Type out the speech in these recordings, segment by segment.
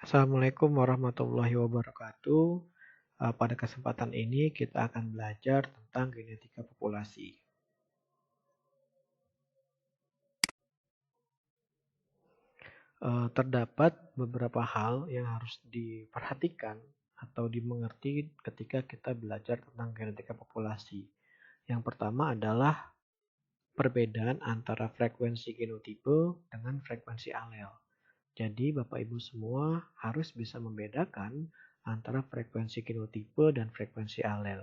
Assalamualaikum warahmatullahi wabarakatuh. Pada kesempatan ini kita akan belajar tentang genetika populasi. Terdapat beberapa hal yang harus diperhatikan atau dimengerti ketika kita belajar tentang genetika populasi. Yang pertama adalah perbedaan antara frekuensi genotipe dengan frekuensi alel. Jadi Bapak Ibu semua harus bisa membedakan antara frekuensi genotipe dan frekuensi alel.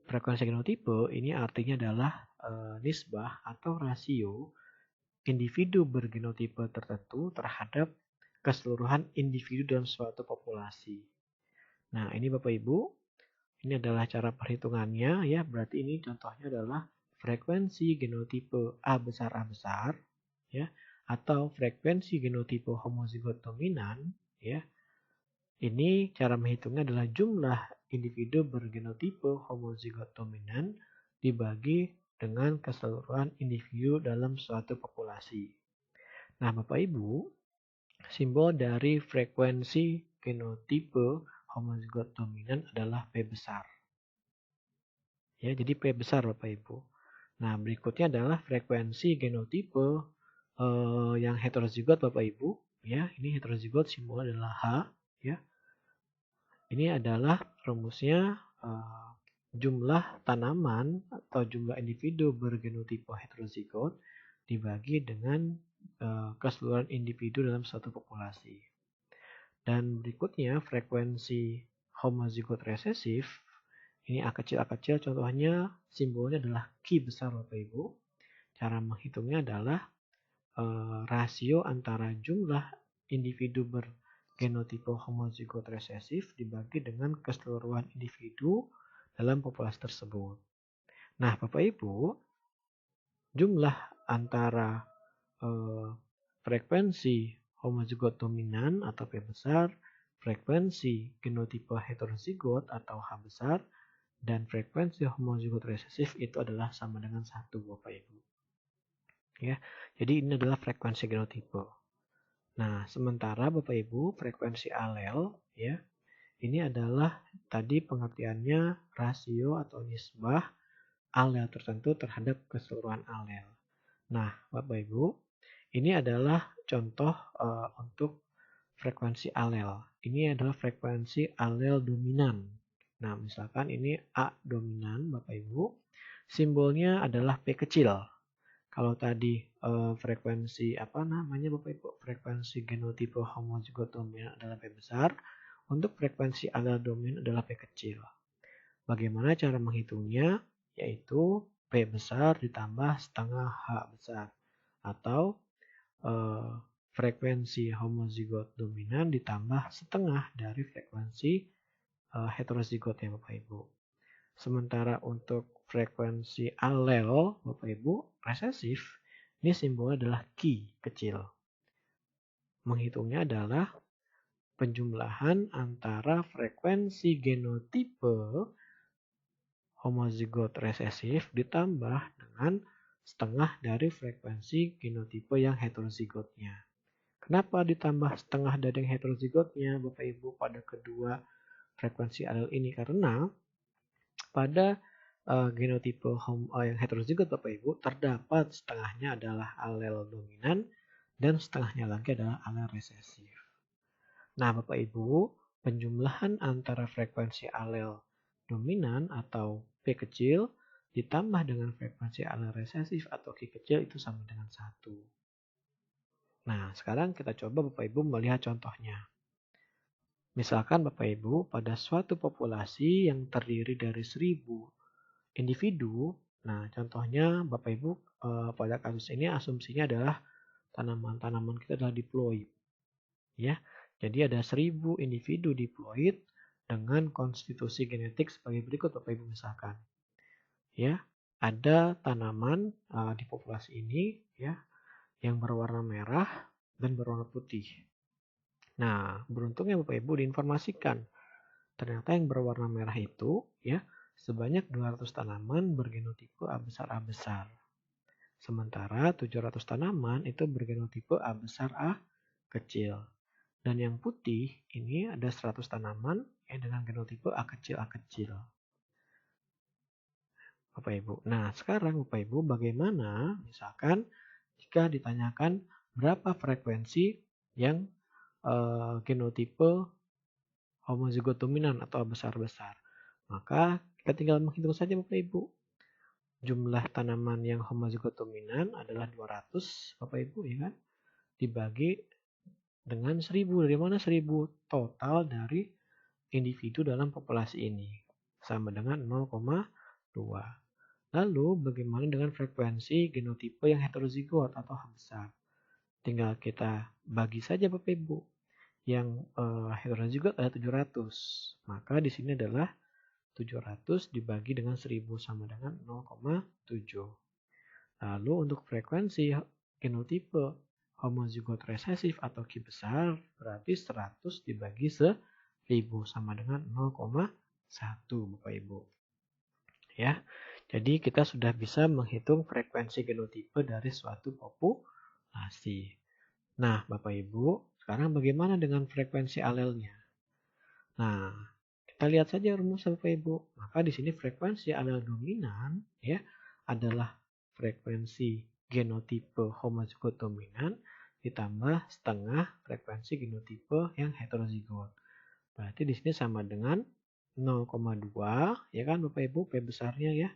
Frekuensi genotipe ini artinya adalah nisbah atau rasio individu bergenotipe tertentu terhadap keseluruhan individu dalam suatu populasi. Nah, ini Bapak Ibu, ini adalah cara perhitungannya ya. Berarti ini contohnya adalah frekuensi genotipe A besar ya, atau frekuensi genotipe homozigot dominan ya. Ini cara menghitungnya adalah jumlah individu bergenotipe homozigot dominan dibagi dengan keseluruhan individu dalam suatu populasi. Nah, Bapak Ibu, simbol dari frekuensi genotipe homozigot dominan adalah P besar. Ya, jadi P besar Bapak Ibu. Nah, berikutnya adalah frekuensi genotipe yang heterozigot Bapak Ibu. Ya, ini heterozigot simbolnya adalah H. Ya, ini adalah rumusnya jumlah tanaman atau jumlah individu bergenotipe heterozigot dibagi dengan keseluruhan individu dalam suatu populasi. Dan berikutnya frekuensi homozigot resesif. Ini A kecil contohnya simbolnya adalah Q besar Bapak Ibu. Cara menghitungnya adalah rasio antara jumlah individu bergenotipe homozigot resesif dibagi dengan keseluruhan individu dalam populasi tersebut. Nah, Bapak Ibu, jumlah antara frekuensi homozigot dominan atau P besar, frekuensi genotipe heterozigot atau H besar, dan frekuensi homozigot resesif itu adalah sama dengan 1 Bapak Ibu. Ya, jadi ini adalah frekuensi genotipe. Nah, sementara Bapak Ibu frekuensi alel ya, ini adalah tadi pengertiannya rasio atau nisbah alel tertentu terhadap keseluruhan alel. Nah, Bapak Ibu, ini adalah contoh untuk frekuensi alel. Ini adalah frekuensi alel dominan. Nah, misalkan ini A dominan, Bapak Ibu. Simbolnya adalah P kecil. Kalau tadi frekuensi Bapak Ibu? Frekuensi genotipe homozigot dominan adalah P besar. Untuk frekuensi alel dominan adalah P kecil. Bagaimana cara menghitungnya? Yaitu P besar ditambah setengah H besar. Atau frekuensi homozigot dominan ditambah setengah dari frekuensi heterozigot ya Bapak Ibu. Sementara untuk frekuensi alel Bapak Ibu resesif, ini simbolnya adalah Q kecil. Menghitungnya adalah penjumlahan antara frekuensi genotipe homozigot resesif ditambah dengan setengah dari frekuensi genotipe yang heterozigotnya. Kenapa ditambah setengah dari yang heterozigotnya Bapak Ibu pada kedua frekuensi alel ini? Karena pada genotipe yang heterozigot Bapak Ibu terdapat setengahnya adalah alel dominan dan setengahnya lagi adalah alel resesif. Nah Bapak Ibu, penjumlahan antara frekuensi alel dominan atau P kecil ditambah dengan frekuensi alel resesif atau Q kecil itu sama dengan 1. Nah, sekarang kita coba Bapak Ibu melihat contohnya. Misalkan Bapak Ibu pada suatu populasi yang terdiri dari 1000 individu, nah contohnya Bapak Ibu pada kasus ini asumsinya adalah tanaman-tanaman kita adalah diploid. Ya, jadi ada 1000 individu diploid dengan konstitusi genetik sebagai berikut Bapak Ibu misalkan. Ya, ada tanaman di populasi ini ya yang berwarna merah dan berwarna putih. Nah, beruntungnya Bapak Ibu diinformasikan ternyata yang berwarna merah itu ya sebanyak 200 tanaman bergenotipe A besar. Sementara 700 tanaman itu bergenotipe A besar A kecil. Dan yang putih ini ada 100 tanaman dengan genotipe A kecil A kecil. Bapak Ibu. Nah, sekarang Bapak Ibu bagaimana misalkan jika ditanyakan berapa frekuensi yang genotipe homozigot dominan atau besar-besar. Maka kita tinggal menghitung saja Bapak Ibu. Jumlah tanaman yang homozigot dominan adalah 200 Bapak Ibu ya kan. Dibagi dengan 1000. Dari mana 1000? Total dari individu dalam populasi ini. Sama dengan 0,2. Lalu bagaimana dengan frekuensi genotipe yang heterozigot atau H besar? Tinggal kita bagi saja Bapak Ibu. Yang heterozigot ada 700. Maka di sini adalah 700 dibagi dengan 1000 sama dengan 0,7. Lalu untuk frekuensi genotipe homozigot resesif atau Q besar berarti 100 dibagi 1000 sama dengan 0,1 Bapak Ibu. Ya. Jadi kita sudah bisa menghitung frekuensi genotipe dari suatu populasi. Nah, Bapak Ibu, sekarang bagaimana dengan frekuensi alelnya? Nah, kita lihat saja rumusnya Bapak Ibu. Maka di sini frekuensi alel dominan ya adalah frekuensi genotipe homozigot dominan ditambah setengah frekuensi genotipe yang heterozigot. Berarti di sini sama dengan 0,2 ya kan Bapak Ibu, P besarnya ya.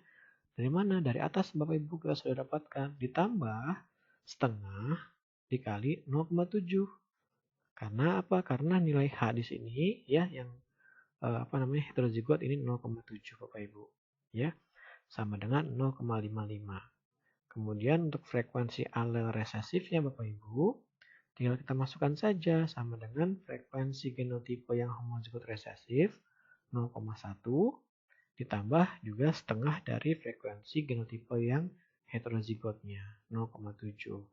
Dari mana? Dari atas Bapak Ibu kita sudah dapatkan. Ditambah setengah dikali 0,7. Karena apa? Karena nilai H di sini ya yang heterozigot ini 0,7 Bapak Ibu. Ya. Sama dengan 0,55. Kemudian untuk frekuensi alel resesifnya Bapak Ibu, tinggal kita masukkan saja sama dengan frekuensi genotipe yang homozigot resesif 0,1 ditambah juga setengah dari frekuensi genotipe yang heterozigotnya 0,7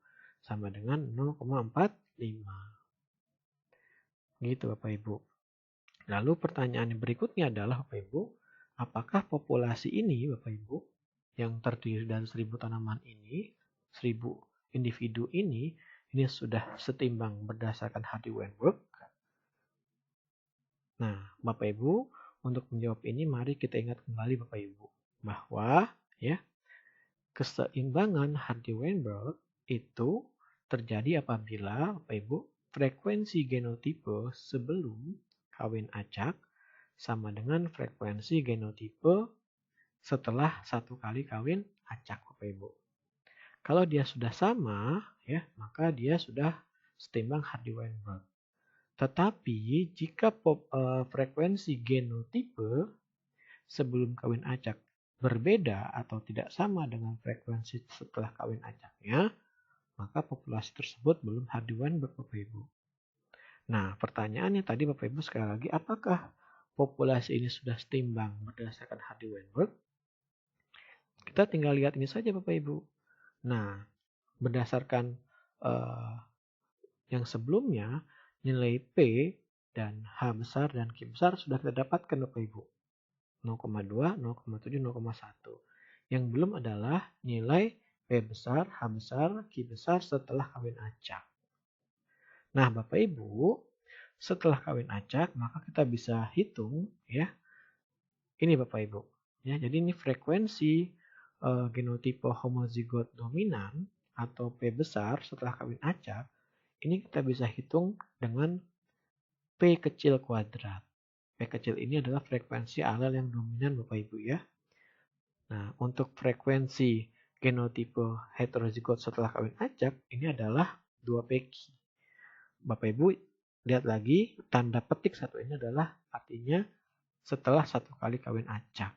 sama dengan 0,45. Gitu Bapak Ibu. Lalu pertanyaan berikutnya adalah Bapak Ibu, apakah populasi ini Bapak Ibu yang terdiri dari 1000 tanaman ini, 1000 individu ini sudah setimbang berdasarkan Hardy-Weinberg? Nah, Bapak Ibu, untuk menjawab ini mari kita ingat kembali Bapak Ibu bahwa ya keseimbangan Hardy-Weinberg itu terjadi apabila Bapak Ibu frekuensi genotipe sebelum kawin acak sama dengan frekuensi genotipe setelah satu kali kawin acak Bapak Ibu. Kalau dia sudah sama ya, maka dia sudah setimbang Hardy-Weinberg. Tetapi jika frekuensi genotipe sebelum kawin acak berbeda atau tidak sama dengan frekuensi setelah kawin acaknya, maka populasi tersebut belum Hardy-Weinberg Bapak Ibu. Nah, pertanyaannya tadi Bapak Ibu sekali lagi, apakah populasi ini sudah setimbang berdasarkan Hardy-Weinberg? Kita tinggal lihat ini saja Bapak Ibu. Nah, berdasarkan yang sebelumnya, nilai P dan H besar dan Q besar sudah kita dapatkan Bapak Ibu. 0,2, 0,7, 0,1. Yang belum adalah nilai P besar, H besar, Q besar setelah kawin acak. Nah Bapak Ibu, setelah kawin acak maka kita bisa hitung ya. Ini Bapak Ibu. Ya, jadi ini frekuensi genotipe homozigot dominan atau P besar setelah kawin acak. Ini kita bisa hitung dengan P kecil kuadrat. P kecil ini adalah frekuensi alel yang dominan Bapak Ibu ya. Nah, untuk frekuensi genotipe heterozigot setelah kawin acak, ini adalah 2PQ. Bapak Ibu lihat lagi, tanda petik satu ini adalah artinya setelah satu kali kawin acak.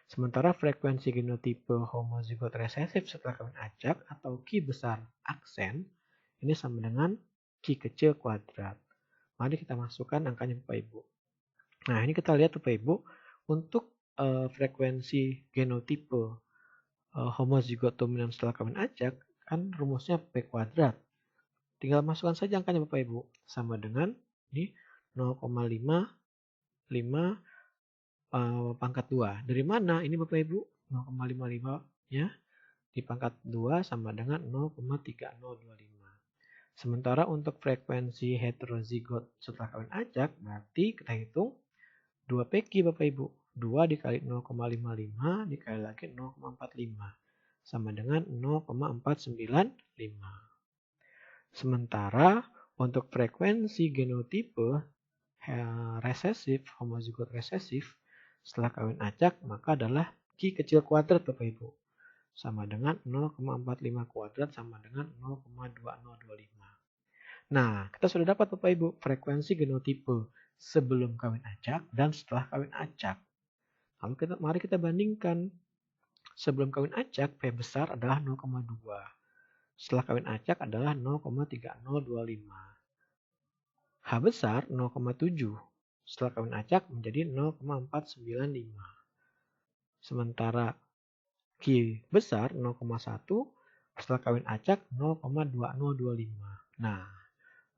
Sementara frekuensi genotipe homozigot resesif setelah kawin acak atau Q besar aksen, ini sama dengan Q kecil kuadrat. Mari kita masukkan angkanya Bapak Ibu. Nah, ini kita lihat Bapak Ibu, untuk frekuensi genotipe homozigot dominan setelah kawin acak, kan rumusnya P kuadrat. Tinggal masukkan saja angkanya Bapak Ibu. Sama dengan ini 0,55 pangkat 2. Dari mana ini Bapak Ibu? 0,55 ya. Di pangkat 2 sama dengan 0,3025. Sementara untuk frekuensi heterozigot setelah kawin acak, berarti kita hitung 2 PQ Bapak Ibu. 2 dikali 0,55 dikali lagi 0,45. Sama dengan 0,495. Sementara untuk frekuensi genotipe resesif, homozigot resesif, setelah kawin acak, maka adalah Q kecil kuadrat Bapak Ibu. Sama dengan 0,45 kuadrat sama dengan 0,2025. Nah, kita sudah dapat Bapak Ibu frekuensi genotipe sebelum kawin acak dan setelah kawin acak. Lalu mari kita bandingkan. Sebelum kawin acak, P besar adalah 0,2. Setelah kawin acak adalah 0,3025. H besar 0,7. Setelah kawin acak menjadi 0,495. Sementara Q besar 0,1. Setelah kawin acak 0,2025. Nah,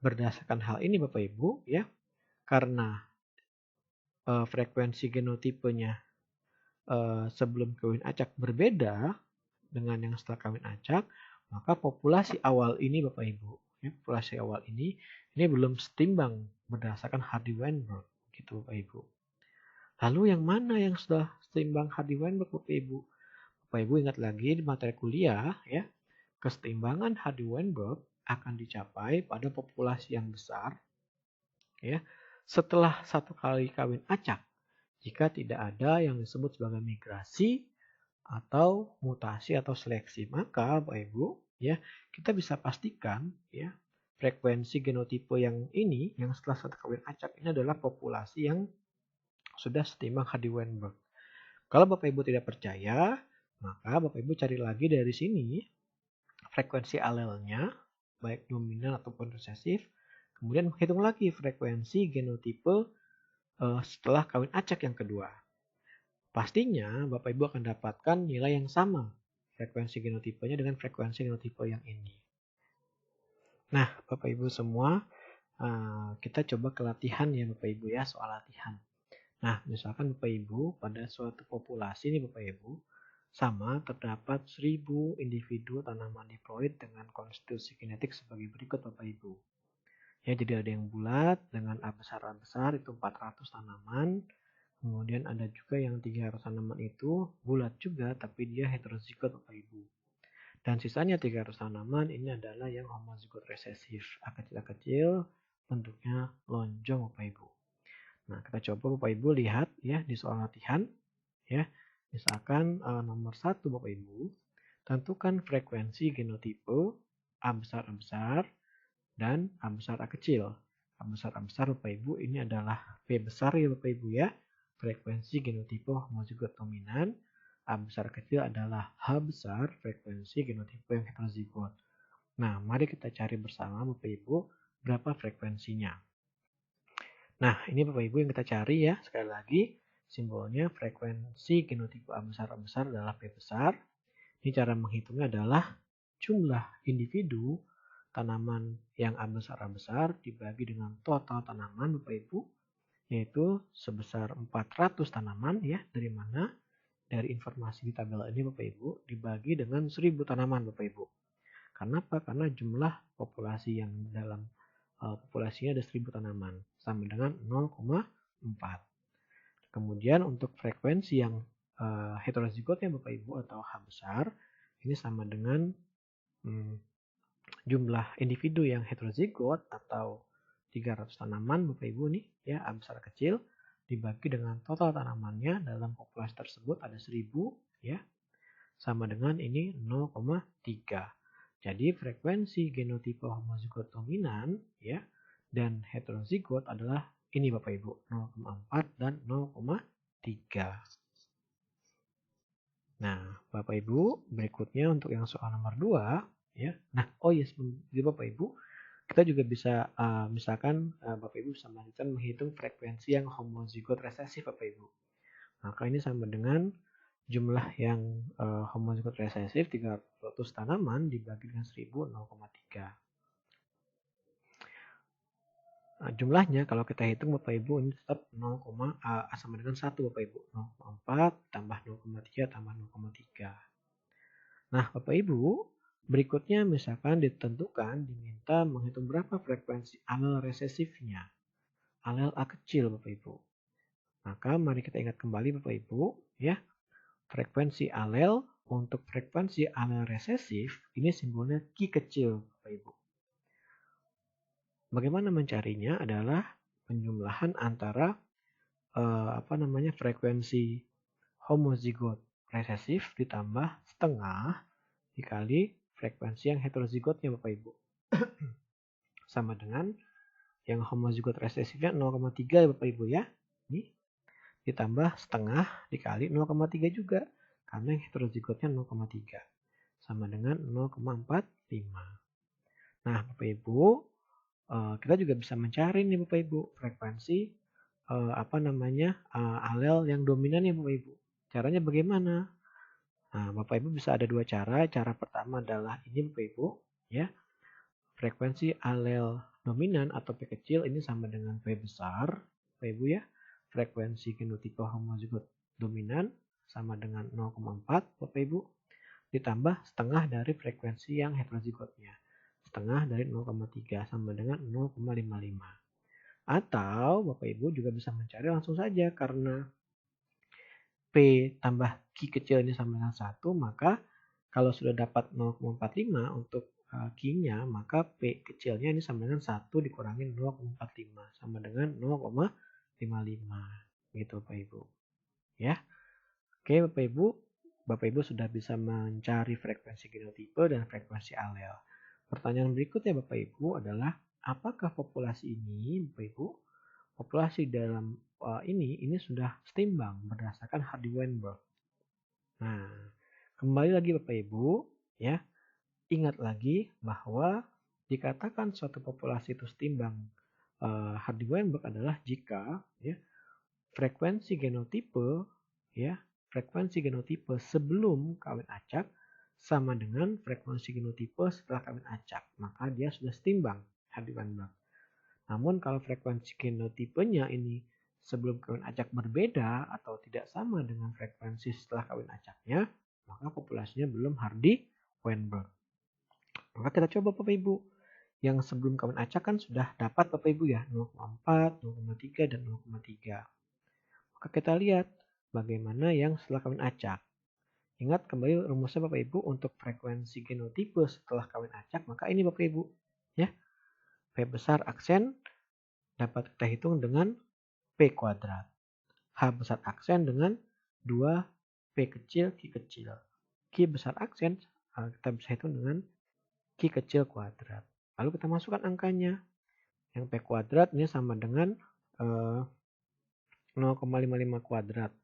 berdasarkan hal ini Bapak Ibu ya, karena frekuensi genotipenya sebelum kawin acak berbeda dengan yang setelah kawin acak, maka populasi awal ini Bapak Ibu, ya, populasi awal ini belum setimbang berdasarkan Hardy-Weinberg gitu Bapak Ibu. Lalu yang mana yang sudah setimbang Hardy-Weinberg Bapak Ibu? Bapak Ibu ingat lagi di materi kuliah ya, kesetimbangan Hardy-Weinberg akan dicapai pada populasi yang besar ya setelah satu kali kawin acak jika tidak ada yang disebut sebagai migrasi atau mutasi atau seleksi. Maka Bapak Ibu ya, kita bisa pastikan ya frekuensi genotipe yang ini yang setelah satu kawin acak ini adalah populasi yang sudah setimbang Hardy-Weinberg. Kalau Bapak Ibu tidak percaya, maka Bapak Ibu cari lagi dari sini frekuensi alelnya baik dominan ataupun resesif. Kemudian hitung lagi frekuensi genotipe setelah kawin acak yang kedua. Pastinya Bapak Ibu akan dapatkan nilai yang sama frekuensi genotipenya dengan frekuensi genotipe yang ini. Nah, Bapak Ibu semua, kita coba ke latihan ya Bapak Ibu ya, soal latihan. Nah, misalkan Bapak Ibu pada suatu populasi nih Bapak Ibu, sama terdapat 1000 individu tanaman diploid dengan konstitusi genetik sebagai berikut Bapak Ibu. Ya, jadi ada yang bulat dengan A besar itu 400 tanaman. Kemudian ada juga yang 300 tanaman itu bulat juga tapi dia heterozigot Bapak Ibu. Dan sisanya 300 tanaman ini adalah yang homozigot resesif. A kecil bentuknya lonjong Bapak Ibu. Nah, kita coba Bapak Ibu lihat ya di soal latihan ya. Misalkan nomor 1 Bapak Ibu, tentukan frekuensi genotipe A besar dan A besar A kecil. A besar Bapak Ibu ini adalah P besar ya Bapak Ibu ya. Frekuensi genotipe homozigot dominan. A besar kecil adalah H besar frekuensi genotipe yang heterozigot. Nah, mari kita cari bersama Bapak Ibu berapa frekuensinya. Nah, ini Bapak Ibu yang kita cari ya. Sekali lagi, simbolnya frekuensi genotipe A besar adalah P besar. Ini cara menghitungnya adalah jumlah individu tanaman yang A besar dibagi dengan total tanaman Bapak Ibu, yaitu sebesar 400 tanaman ya. Dari mana? Dari informasi di tabel ini Bapak Ibu dibagi dengan 1000 tanaman Bapak Ibu. Kenapa? Karena jumlah populasi yang dalam populasinya ada 1000 tanaman sama dengan 0,4. Kemudian untuk frekuensi yang heterozigotnya Bapak Ibu atau H besar ini sama dengan jumlah individu yang heterozigot atau 300 tanaman Bapak Ibu nih ya A besar kecil dibagi dengan total tanamannya dalam populasi tersebut ada 1000 ya sama dengan ini 0,3. Jadi frekuensi genotipe homozigot dominan ya dan heterozigot adalah ini Bapak Ibu 0,4 dan 0,3. Nah, Bapak Ibu, berikutnya untuk yang soal nomor 2 ya. Nah, jadi Bapak Ibu, kita juga bisa misalkan Bapak Ibu bisa melanjutkan menghitung frekuensi yang homozigot resesif Bapak Ibu. Maka ini sama dengan jumlah yang homozigot resesif 300 tanaman dibagi dengan 1000 0,3. Nah, jumlahnya kalau kita hitung Bapak Ibu ini tetap sama dengan 1 Bapak Ibu. 0,4 tambah 0,3 tambah 0,3. Nah, Bapak Ibu, Berikutnya misalkan ditentukan diminta menghitung berapa frekuensi alel resesifnya. Alel A kecil Bapak Ibu. Maka mari kita ingat kembali Bapak Ibu ya. Frekuensi alel untuk frekuensi alel resesif ini simbolnya Q kecil Bapak Ibu. Bagaimana mencarinya adalah penjumlahan antara frekuensi homozigot resesif ditambah setengah dikali frekuensi yang heterozigotnya Bapak Ibu. Sama dengan yang homozigot resesifnya 0,3 ya Bapak Ibu ya. Ini ditambah setengah dikali 0,3 juga. Karena yang heterozigotnya 0,3. Sama dengan 0,45. Nah Bapak Ibu, kita juga bisa mencari nih Bapak Ibu frekuensi alel yang dominan ya Bapak Ibu. Caranya bagaimana? Nah, Bapak Ibu bisa ada dua cara. Cara pertama adalah ini Bapak Ibu, ya. Frekuensi alel dominan atau P kecil ini sama dengan P besar, Bapak Ibu ya. Frekuensi genotipe homozigot dominan sama dengan 0,4 Bapak Ibu. Ditambah setengah dari frekuensi yang heterozigotnya. Setengah dari 0,3 sama dengan 0,55. Atau Bapak Ibu juga bisa mencari langsung saja karena P tambah Q kecil ini sama dengan 1, maka kalau sudah dapat 0,45 untuk Q-nya, maka P kecilnya ini sama dengan 1 dikurangi 0,45 sama dengan 0,55 gitu Bapak Ibu. Ya. Oke Bapak Ibu sudah bisa mencari frekuensi genotipe dan frekuensi alel. Pertanyaan berikutnya Bapak Ibu adalah apakah populasi ini Bapak Ibu populasi dalam ini sudah setimbang berdasarkan Hardy-Weinberg. Nah, kembali lagi Bapak Ibu, ya. Ingat lagi bahwa dikatakan suatu populasi itu setimbang Hardy-Weinberg adalah jika ya frekuensi genotipe sebelum kawin acak sama dengan frekuensi genotipe setelah kawin acak, maka dia sudah setimbang Hardy-Weinberg. Namun kalau frekuensi genotipenya ini sebelum kawin acak berbeda atau tidak sama dengan frekuensi setelah kawin acaknya, maka populasinya belum Hardy-Weinberg. Maka kita coba Bapak Ibu. Yang sebelum kawin acak kan sudah dapat Bapak Ibu ya, 0,4, 0,3, dan 0,3. Maka kita lihat bagaimana yang setelah kawin acak. Ingat kembali rumusnya Bapak Ibu untuk frekuensi genotipe setelah kawin acak, maka ini Bapak Ibu. Ya, P besar aksen dapat kita hitung dengan P kuadrat. H besar aksen dengan 2P kecil Q kecil. Q besar aksen kita bisa hitung dengan Q kecil kuadrat. Lalu kita masukkan angkanya. Yang P kuadrat ini sama dengan 0,55 kuadrat.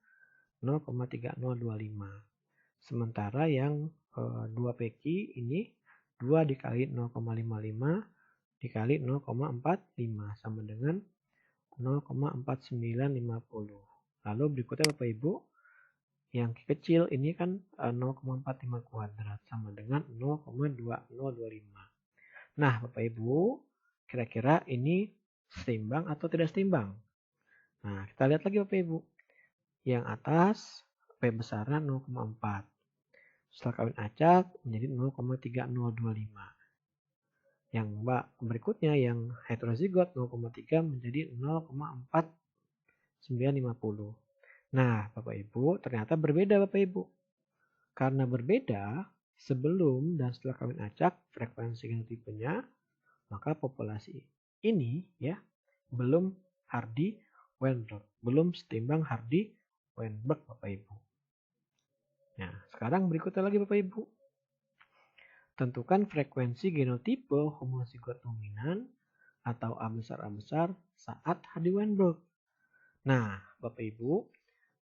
0,3025. Sementara yang 2PQ ini 2 dikali 0,55 dikali 0,45 sama dengan 0,4950. Lalu berikutnya Bapak Ibu, yang kecil ini kan 0,45 kuadrat sama dengan 0,2025. Nah Bapak Ibu, kira-kira ini setimbang atau tidak setimbang? Nah kita lihat lagi Bapak Ibu. Yang atas P besarnya 0,4. Setelah kawin acak menjadi 0,3025. Yang berikutnya yang heterozigot 0,3 menjadi 0,4950. Nah, Bapak Ibu, ternyata berbeda Bapak Ibu. Karena berbeda, sebelum dan setelah kawin acak frekuensi genotipenya, maka populasi ini ya belum Hardy-Weinberg, belum setimbang Hardy-Weinberg Bapak Ibu. Nah, sekarang berikutnya lagi Bapak Ibu. Tentukan frekuensi genotipe homozigot dominan atau A besar saat Hardy-Weinberg. Nah, Bapak Ibu,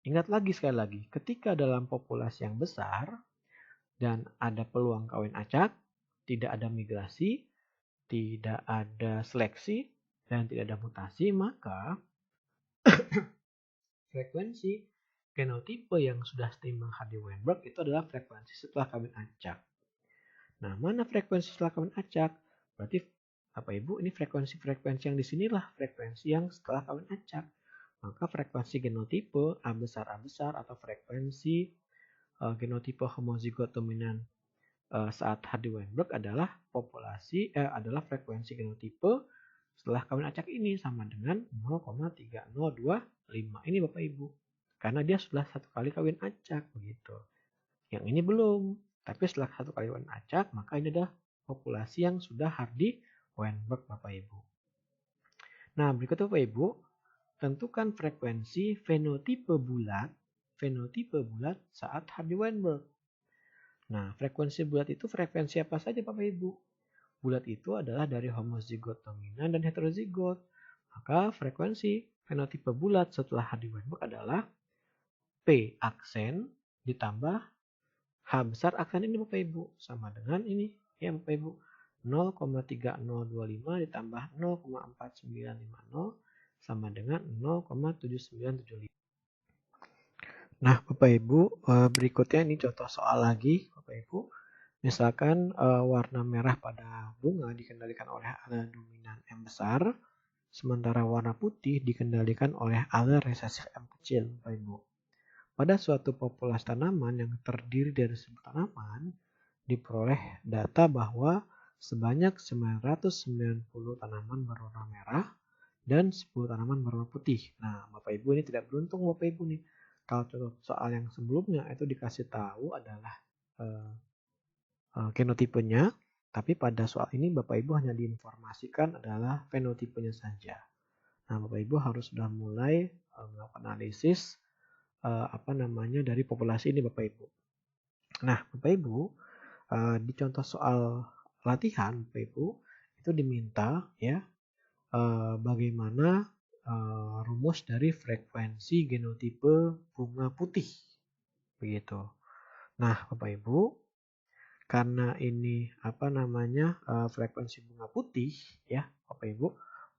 ingat lagi sekali lagi, ketika dalam populasi yang besar dan ada peluang kawin acak, tidak ada migrasi, tidak ada seleksi, dan tidak ada mutasi, maka frekuensi genotipe yang sudah setimbang Hardy-Weinberg itu adalah frekuensi setelah kawin acak. Nah, mana frekuensi setelah kawin acak? Berarti Bapak Ibu, ini frekuensi-frekuensi yang di sinilah frekuensi yang setelah kawin acak. Maka frekuensi genotipe A besar atau frekuensi genotipe homozigot dominan saat Hardy-Weinberg adalah adalah frekuensi genotipe setelah kawin acak ini sama dengan 0,3025. Ini Bapak Ibu. Karena dia sudah satu kali kawin acak begitu. Yang ini belum. Tapi setelah satu kali kawin acak, maka ini adalah populasi yang sudah Hardy-Weinberg Bapak Ibu. Nah, berikutnya Bapak Ibu, tentukan frekuensi fenotipe bulat saat Hardy-Weinberg. Nah, frekuensi bulat itu frekuensi apa saja Bapak Ibu? Bulat itu adalah dari homozigot dominan dan heterozigot. Maka frekuensi fenotipe bulat setelah Hardy-Weinberg adalah P aksen ditambah H besar aksen ini Bapak Ibu. Sama dengan ini ya Bapak Ibu. 0,3025 ditambah 0,4950 sama dengan 0,7975. Nah, Bapak Ibu, berikutnya ini contoh soal lagi, Bapak Ibu. Misalkan warna merah pada bunga dikendalikan oleh alel dominan M besar, sementara warna putih dikendalikan oleh alel resesif M kecil, Bapak Ibu. Pada suatu populasi tanaman yang terdiri dari 10 tanaman, diperoleh data bahwa sebanyak 990 tanaman berwarna merah dan 10 tanaman berwarna putih. Nah, Bapak Ibu ini tidak beruntung Bapak Ibu nih. Kalau contoh soal yang sebelumnya itu dikasih tahu adalah genotipenya, tapi pada soal ini Bapak Ibu hanya diinformasikan adalah fenotipenya saja. Nah, Bapak Ibu harus sudah mulai melakukan analisis dari populasi ini Bapak Ibu. Nah, Bapak Ibu di contoh soal latihan Bapak Ibu itu diminta ya bagaimana rumus dari frekuensi genotipe bunga putih begitu. Nah, Bapak Ibu, karena ini frekuensi bunga putih ya, Bapak Ibu,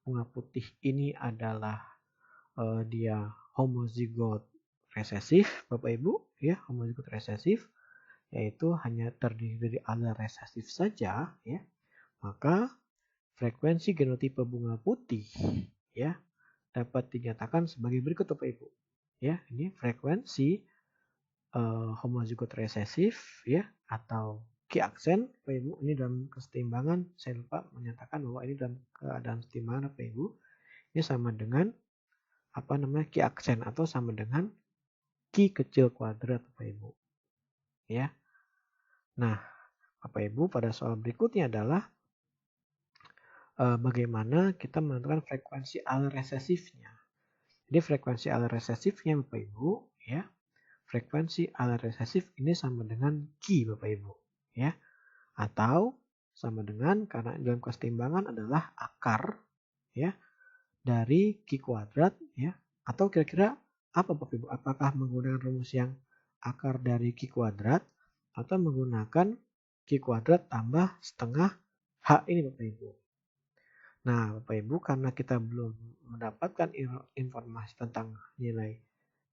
bunga putih ini adalah dia homozigot resesif, Bapak Ibu, ya, homozigot resesif, yaitu hanya terdiri dari alel resesif saja ya. Maka frekuensi genotipe bunga putih ya dapat dinyatakan sebagai berikut Bapak Ibu. Ya, ini frekuensi homozigot resesif ya atau Q aksen Bapak Ibu. Ini dalam kesetimbangan saya lupa menyatakan bahwa ini dalam keadaan kesetimbangan Bapak Ibu. Ini sama dengan Q aksen atau sama dengan Q kecil kuadrat Bapak Ibu. Ya. Nah, Bapak Ibu pada soal berikutnya adalah bagaimana kita menentukan frekuensi alel resesifnya. Jadi frekuensi alel resesifnya Bapak Ibu ya. Frekuensi alel resesif ini sama dengan Q Bapak Ibu ya. Atau sama dengan karena dalam kesetimbangan adalah akar ya dari Q kuadrat ya. Atau kira-kira apa Bapak Ibu? Apakah menggunakan rumus yang akar dari Q kuadrat atau menggunakan Q kuadrat tambah setengah H ini Bapak Ibu? Nah, Bapak Ibu, karena kita belum mendapatkan informasi tentang nilai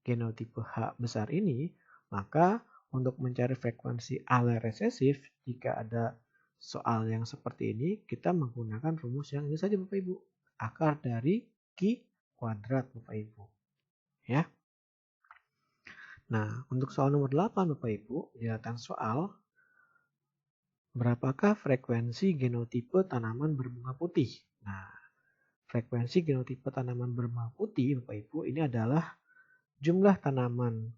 genotipe H besar ini, maka untuk mencari frekuensi alel resesif, jika ada soal yang seperti ini, kita menggunakan rumus yang ini saja Bapak Ibu. Akar dari Q kuadrat Bapak Ibu. Ya. Nah, untuk soal nomor 8 Bapak Ibu, datang soal berapakah frekuensi genotipe tanaman berbunga putih? Nah, frekuensi genotipe tanaman berbunga putih, Bapak Ibu, ini adalah jumlah tanaman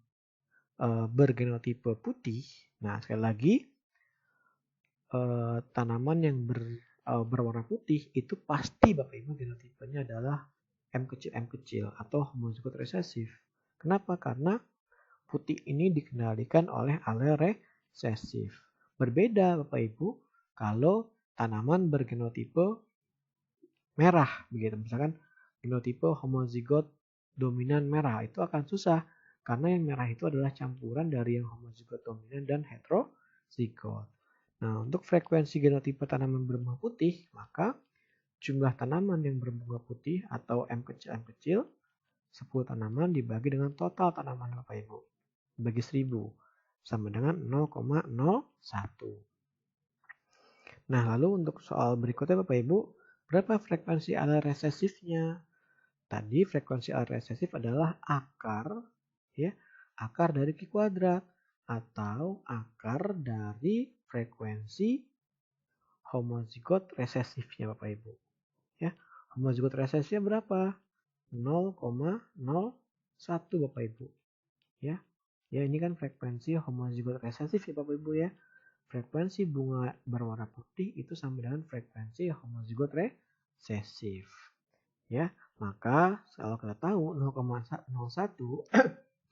bergenotipe putih. Nah, sekali lagi, tanaman yang berwarna putih itu pasti Bapak Ibu genotipenya adalah M kecil atau homozigot resesif. Kenapa? Karena putih ini dikendalikan oleh alel resesif. Berbeda Bapak Ibu kalau tanaman bergenotipe merah begitu. Misalkan genotipe homozigot dominan merah itu akan susah karena yang merah itu adalah campuran dari yang homozigot dominan dan heterozigot. Nah, untuk frekuensi genotipe tanaman berbunga putih, maka jumlah tanaman yang berbunga putih atau M kecil 10 tanaman dibagi dengan total tanaman Bapak Ibu. Bagi 1000 sama dengan 0,01. Nah, lalu untuk soal berikutnya Bapak Ibu, berapa frekuensi alel resesifnya? Tadi frekuensi alel resesif adalah akar ya, akar dari Q kuadrat. atau akar dari frekuensi homozigot resesifnya Bapak Ibu. Ya, homozigot resesifnya berapa? 0,01 Bapak Ibu. Ya. Ya, ini kan frekuensi homozigot resesif ya Bapak Ibu ya. Frekuensi bunga berwarna putih itu sama dengan frekuensi homozigot resesif. Ya, maka kalau kita tahu 0,01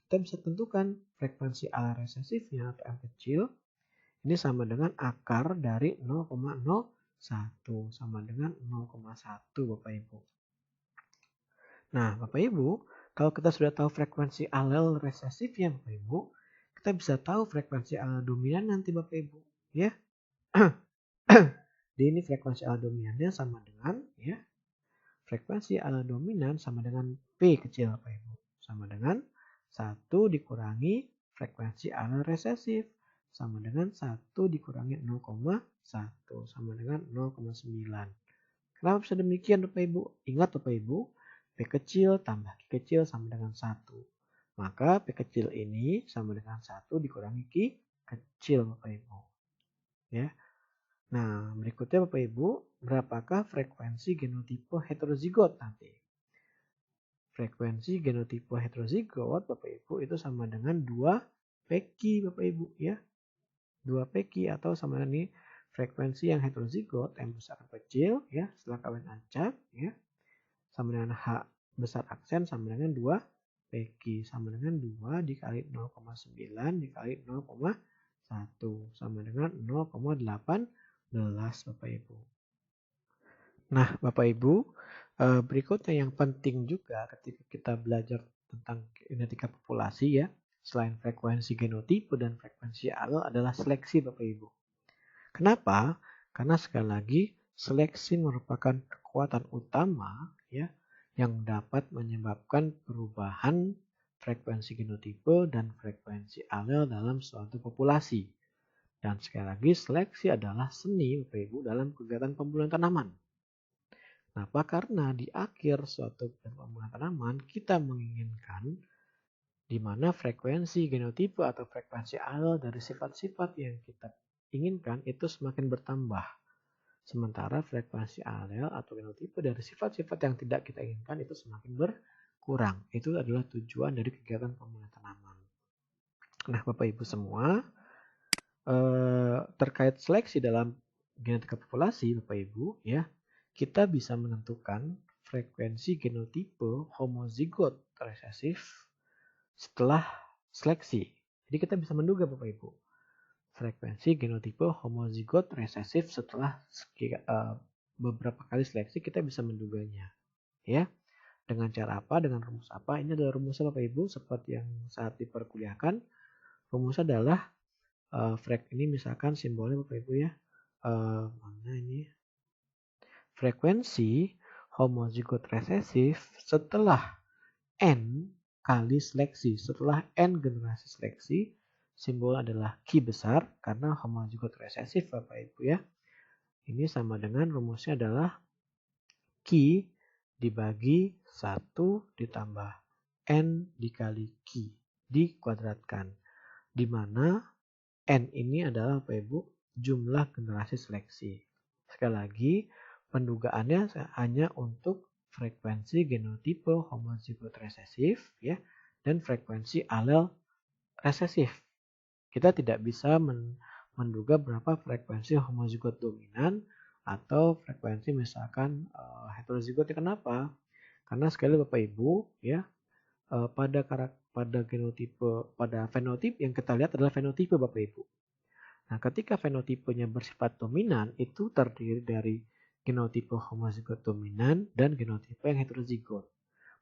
kita bisa tentukan frekuensi ala resesifnya atau M kecil ini sama dengan akar dari 0,01 sama dengan 0,1 Bapak Ibu. Nah, Bapak Ibu, kalau kita sudah tahu frekuensi alel resesifnya Bapak Ibu, kita bisa tahu frekuensi alel dominan nanti Bapak Ibu, ya. Di ini frekuensi alel dominannya sama dengan ya. Frekuensi alel dominan sama dengan P kecil Bapak Ibu. Sama dengan 1 dikurangi frekuensi alel resesif sama dengan 1 dikurangi 0,1 sama dengan 0,9. Kenapa bisa demikian Bapak Ibu? Ingat Bapak Ibu, P kecil tambah Q kecil sama dengan 1. Maka P kecil ini sama dengan 1 dikurangi Q kecil Bapak Ibu. Ya. Nah, berikutnya Bapak Ibu, berapakah frekuensi genotipe heterozigot nanti? Frekuensi genotipe heterozigot Bapak Ibu itu sama dengan 2 PQ Bapak Ibu ya. 2 PQ atau sama dengan ini frekuensi yang heterozigot M besar M kecil ya setelah kawin acak ya sama dengan H besar aksen sama dengan 2 PQ sama dengan 2 dikali 0,9 dikali 0,1 sama dengan 0,18 Bapak Ibu. Nah Bapak Ibu, berikutnya yang penting juga ketika kita belajar tentang genetika populasi ya, selain frekuensi genotipe dan frekuensi alel adalah seleksi Bapak Ibu. Kenapa? Karena sekali lagi seleksi merupakan kekuatan utama ya yang dapat menyebabkan perubahan frekuensi genotipe dan frekuensi alel dalam suatu populasi. Dan sekali lagi seleksi adalah seni Bapak Ibu dalam kegiatan pembuluhan tanaman. Kenapa? Karena di akhir suatu pembuluhan tanaman kita menginginkan di mana frekuensi genotipe atau frekuensi alel dari sifat-sifat yang kita inginkan itu semakin bertambah. Sementara frekuensi alel atau genotipe dari sifat-sifat yang tidak kita inginkan itu semakin berkurang. Itu adalah tujuan dari kegiatan pembuluhan tanaman. Nah, Bapak Ibu semua, terkait seleksi dalam genetika populasi, Bapak Ibu, ya, kita bisa menentukan frekuensi genotipe homozigot resesif setelah seleksi. Jadi kita bisa menduga Bapak Ibu, frekuensi genotipe homozigot resesif setelah beberapa kali seleksi kita bisa menduganya. Ya. Dengan cara apa? Dengan rumus apa? Ini adalah rumusnya Bapak Ibu seperti yang saat diperkuliahkan. Rumusnya adalah ini misalkan simbolnya Bapak Ibu ya. Mana ini? Frekuensi homozigot resesif setelah N kali seleksi. Setelah N generasi seleksi, simbol adalah Q besar karena homozigot resesif Bapak Ibu ya. Ini sama dengan rumusnya adalah Q dibagi 1 ditambah N dikali Q dikuadratkan. Di mana N ini adalah Bapak Ibu jumlah generasi seleksi. Sekali lagi, pendugaannya hanya untuk frekuensi genotipe homozigot resesif ya dan frekuensi alel resesif. Kita tidak bisa menduga berapa frekuensi homozigot dominan atau frekuensi misalkan heterozigot. Kenapa? Karena sekali Bapak Ibu ya pada genotipe pada fenotip yang kita lihat adalah fenotipe Bapak Ibu. Nah, ketika fenotipenya bersifat dominan itu terdiri dari genotipe homozigot dominan dan genotipe yang heterozigot.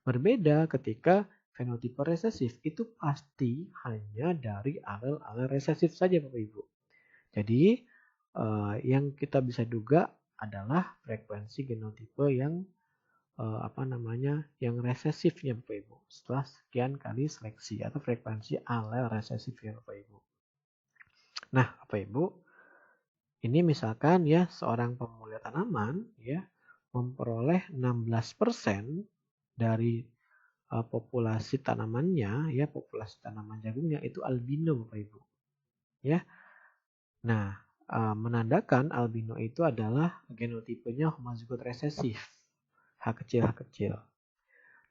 Berbeda ketika fenotipe resesif itu pasti hanya dari alel-alel resesif saja Bapak Ibu. Jadi yang kita bisa duga adalah frekuensi genotipe yang yang resesifnya Bapak Ibu setelah sekian kali seleksi atau frekuensi alel resesif ya Bapak Ibu. Nah, Bapak Ibu, ini misalkan ya seorang pemulia tanaman ya memperoleh 16% dari populasi tanamannya ya populasi tanaman jagungnya itu albino Bapak Ibu. ya. Nah, menandakan albino itu adalah genotipenya homozigot resesif, H kecil H kecil.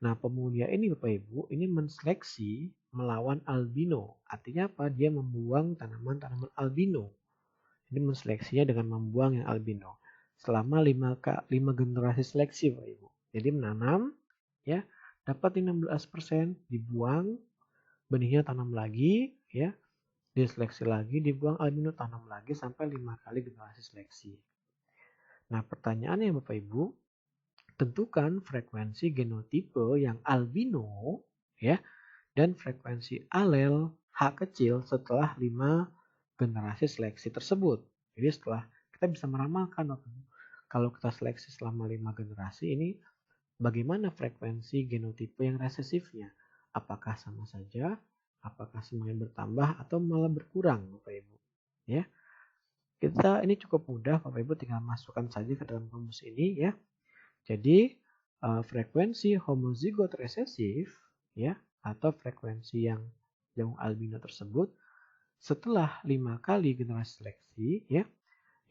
Nah, pemulia ini Bapak Ibu, ini menseleksi melawan albino. Artinya apa? Dia membuang tanaman-tanaman albino. Ini menseleksinya dengan membuang yang albino. Selama 5 generasi seleksi Bapak Ibu. Jadi menanam, ya, dapat 16%, dibuang, benihnya tanam lagi, ya, diseleksi lagi, dibuang albino, tanam lagi, sampai 5 kali generasi seleksi. Nah, pertanyaannya Bapak Ibu, tentukan frekuensi genotipe yang albino, ya, dan frekuensi alel H kecil setelah 5 generasi seleksi tersebut. Jadi setelah kita bisa meramalkan kalau kita seleksi selama 5 generasi ini bagaimana frekuensi genotipe yang resesifnya. Apakah sama saja, apakah semakin bertambah atau malah berkurang Bapak Ibu. Ya. Kita ini cukup mudah Bapak Ibu, tinggal masukkan saja ke dalam rumus ini ya. Jadi frekuensi homozigot resesif ya atau frekuensi yang jauh albino tersebut setelah 5 kali generasi seleksi ya.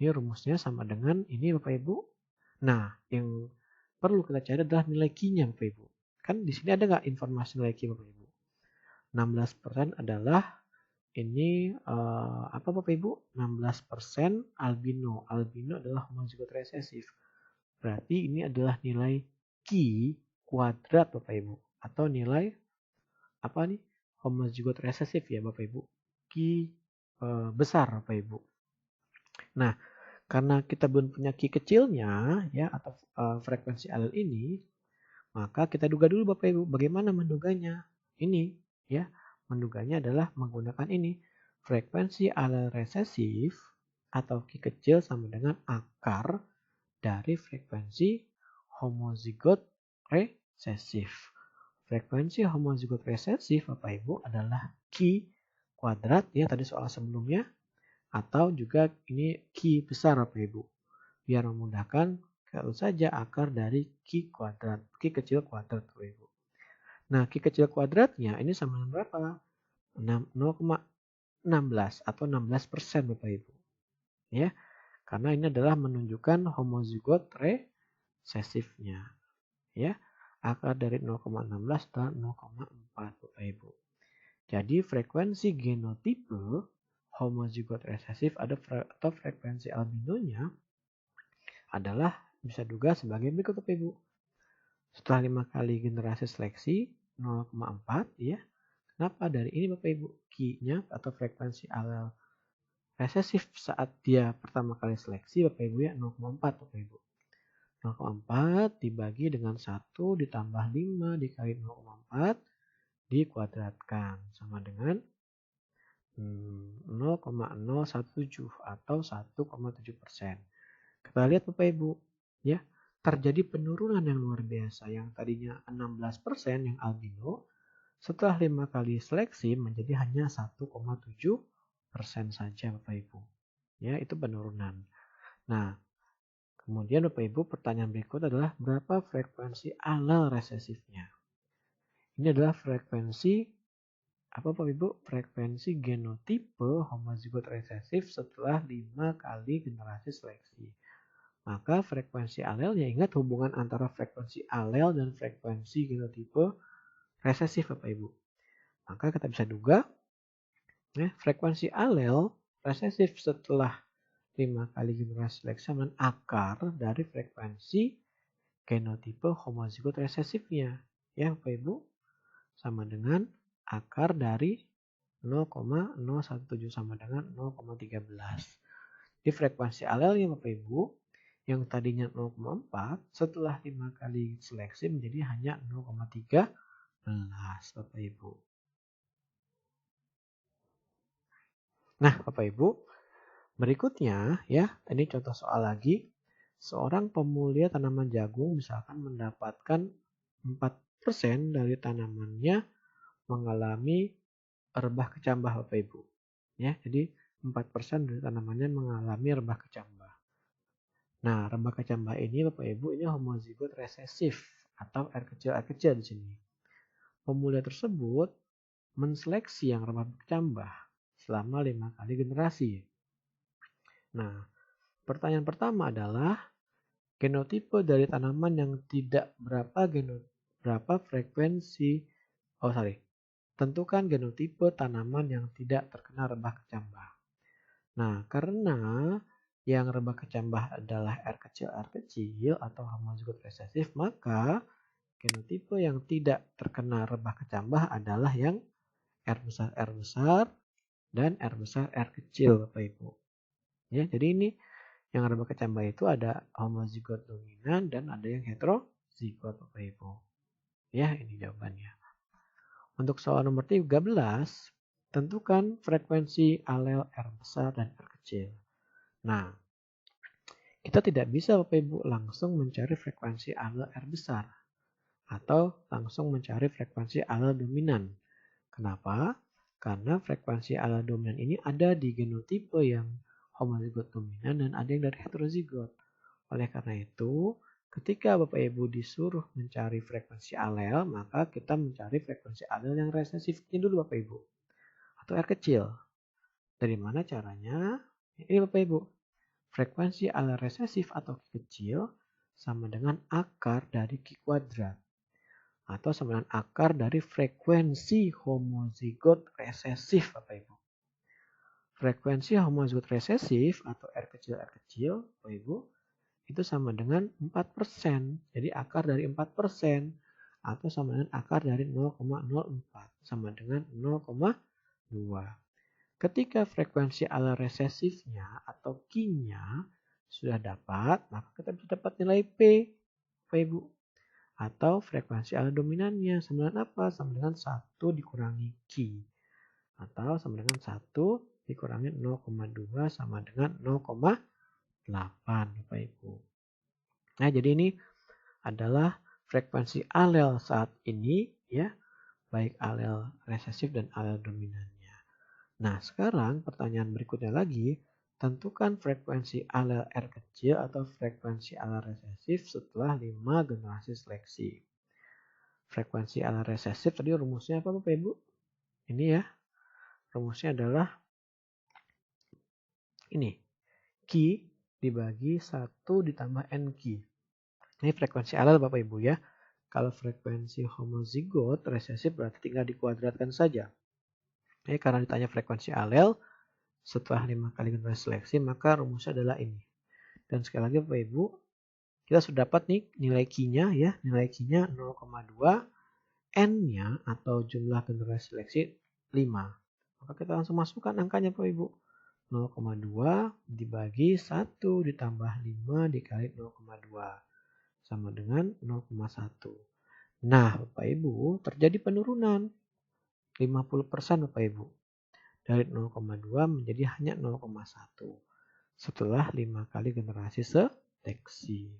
Ini rumusnya sama dengan ini Bapak Ibu. Nah, yang perlu kita cari adalah nilai Q-nya Bapak Ibu. Kan di sini ada nggak informasi nilai Q Bapak Ibu? 16% adalah ini apa Bapak Ibu? 16% albino. Albino adalah homozigot resesif. Berarti ini adalah nilai Q kuadrat Bapak Ibu. Atau nilai apa nih? Homozigot resesif ya Bapak Ibu. Q besar Bapak Ibu. Nah, karena kita belum punya Q kecilnya ya atau frekuensi alel ini, maka kita duga dulu Bapak Ibu bagaimana menduganya. Ini ya, menduganya adalah menggunakan ini. Frekuensi alel resesif atau Q kecil sama dengan akar dari frekuensi homozigot resesif. Frekuensi homozigot resesif Bapak Ibu adalah Q kuadrat ya tadi soal sebelumnya, atau juga ini Q besar Bapak Ibu. Biar memudahkan, kalau saja akar dari Q kuadrat, Q kecil kuadrat Bapak Ibu. Nah, Q kecil kuadratnya ini sama dengan berapa? 0,16 atau 16% Bapak Ibu. Ya, karena ini adalah menunjukkan homozigot resesifnya. Ya, akar dari 0,16 dan 0,4 Bapak Ibu. Jadi frekuensi genotipe homozigot resesif atau frekuensi albinonya adalah bisa duga sebagai berikut Bapak Ibu. Setelah 5 kali generasi seleksi 0,4 ya. Kenapa? Dari ini Bapak Ibu, Q-nya atau frekuensi alel resesif saat dia pertama kali seleksi Bapak Ibu ya 0,4 Bapak Ibu. 0,4 dibagi dengan 1 ditambah 5 dikali 0,4 dikuadratkan sama dengan 0,017 atau 1,7%. Kita lihat Bapak Ibu, ya, terjadi penurunan yang luar biasa yang tadinya 16% yang albino setelah 5 kali seleksi menjadi hanya 1,7% saja Bapak Ibu. Ya, itu penurunan. Nah, kemudian Bapak Ibu pertanyaan berikut adalah berapa frekuensi alel resesifnya? Ini adalah frekuensi apa Bapak Ibu? Frekuensi genotipe homozigot resesif setelah 5 kali generasi seleksi. Maka frekuensi alelnya, ingat hubungan antara frekuensi alel dan frekuensi genotipe resesif Bapak Ibu. Maka kita bisa duga ya, frekuensi alel resesif setelah 5 kali generasi seleksi dengan akar dari frekuensi genotipe homozigot resesifnya. Ya Bapak Ibu, sama dengan akar dari 0,017 sama dengan 0,13. Di frekuensi alelnya Bapak Ibu, yang tadinya 0,4 setelah 5 kali seleksi menjadi hanya 0,13 Bapak Ibu. Nah Bapak Ibu, berikutnya ya, ini contoh soal lagi. Seorang pemulia tanaman jagung misalkan mendapatkan 4% dari tanamannya mengalami rebah kecambah Bapak Ibu. Ya, jadi 4% dari tanamannya mengalami rebah kecambah. Nah, rebah kecambah ini Bapak Ibu ini homozigot resesif atau R kecil di sini. Pemulia tersebut menseleksi yang rebah kecambah selama 5 kali generasi. Nah, pertanyaan pertama adalah genotipe dari tanaman yang tidak berapa frekuensi. Tentukan genotipe tanaman yang tidak terkena rebah kecambah. Nah, karena yang rebah kecambah adalah R kecil atau homozigot resesif, maka genotipe yang tidak terkena rebah kecambah adalah yang R besar dan R besar R kecil, Bapak Ibu. Ya, jadi ini yang rebah kecambah itu ada homozigot dominan dan ada yang heterozigot, Bapak Ibu. Ya, ini jawabannya. Untuk soal nomor 13, tentukan frekuensi alel R besar dan R kecil. Nah, kita tidak bisa Bapak Ibu langsung mencari frekuensi alel R besar atau langsung mencari frekuensi alel dominan. Kenapa? Karena frekuensi alel dominan ini ada di genotipe yang homozigot dominan dan ada yang dari heterozigot. Oleh karena itu, ketika Bapak Ibu disuruh mencari frekuensi alel, maka kita mencari frekuensi alel yang resesifnya dulu Bapak Ibu. Atau R kecil. Dari mana caranya? Ini Bapak Ibu. Frekuensi alel resesif atau Q kecil sama dengan akar dari Q kuadrat. Atau sama dengan akar dari frekuensi homozigot resesif Bapak Ibu. Frekuensi homozigot resesif atau R kecil Bapak Ibu itu sama dengan 4%. Jadi akar dari 4% atau sama dengan akar dari 0,04 sama dengan 0,2. Ketika frekuensi alel resesifnya atau Q-nya sudah dapat, maka kita bisa dapat nilai P, Bapak Ibu. Atau frekuensi alel dominannya sama dengan apa? Sama dengan 1 dikurangi Q. Atau sama dengan 1 dikurangi 0,2 sama dengan 0,8, Bapak Ibu. Nah, jadi ini adalah frekuensi alel saat ini, ya, baik alel resesif dan alel dominannya. Nah, sekarang pertanyaan berikutnya lagi, tentukan frekuensi alel R kecil atau frekuensi alel resesif setelah 5 generasi seleksi. Frekuensi alel resesif tadi rumusnya apa Bapak Ibu? Ini ya, rumusnya adalah ini, Q dibagi 1 ditambah NQ. Ini frekuensi alel Bapak Ibu ya. Kalau frekuensi homozigot resesif berarti tinggal dikuadratkan saja. Karena ditanya frekuensi alel, setelah 5 kali generasi seleksi, maka rumusnya adalah ini. Dan sekali lagi Bapak Ibu, kita sudah dapat nih nilai Q-nya ya. Nilai Q-nya 0,2, N-nya atau jumlah generasi seleksi 5. Maka kita langsung masukkan angkanya Bapak Ibu. 0,2 dibagi 1 ditambah 5 dikali 0,2. Sama dengan 0,1. Nah Bapak Ibu, terjadi penurunan 50% Bapak Ibu. Dari 0,2 menjadi hanya 0,1 setelah 5 kali generasi seleksi.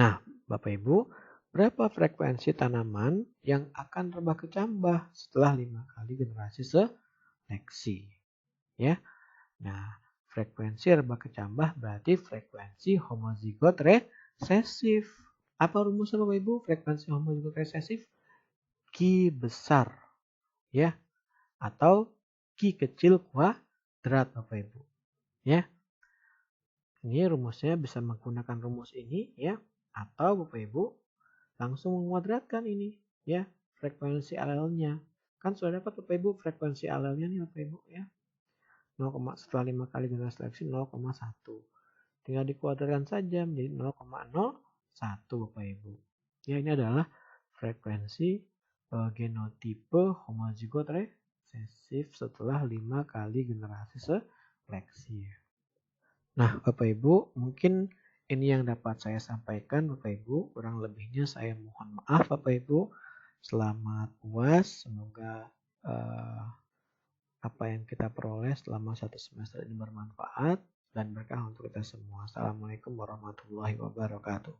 Nah, Bapak Ibu, berapa frekuensi tanaman yang akan rebah kecambah setelah 5 kali generasi seleksi? Ya. Nah, frekuensi rebah kecambah berarti frekuensi homozigot resesif. Apa rumusnya Bapak Ibu? Frekuensi homozigot resesif Q besar, ya, atau Q kecil kuadrat Bapak Ibu, ya. Ini rumusnya bisa menggunakan rumus ini, ya, atau Bapak Ibu langsung menguadratkan ini, ya, frekuensi alelnya. Kan sudah dapat Bapak Ibu frekuensi alelnya nih Bapak Ibu, ya. 0, setelah 5 kali generasi seleksi 0,1. Tinggal dikuadratkan saja menjadi 0,01 Bapak Ibu. Ya, ini adalah frekuensi genotipe homozigot resesif setelah 5 kali generasi seleksi. Nah, Bapak Ibu, mungkin ini yang dapat saya sampaikan Bapak Ibu. Kurang lebihnya saya mohon maaf Bapak Ibu. Selamat puas. Semoga apa yang kita peroleh selama 1 semester ini bermanfaat dan berkah untuk kita semua. Assalamualaikum warahmatullahi wabarakatuh.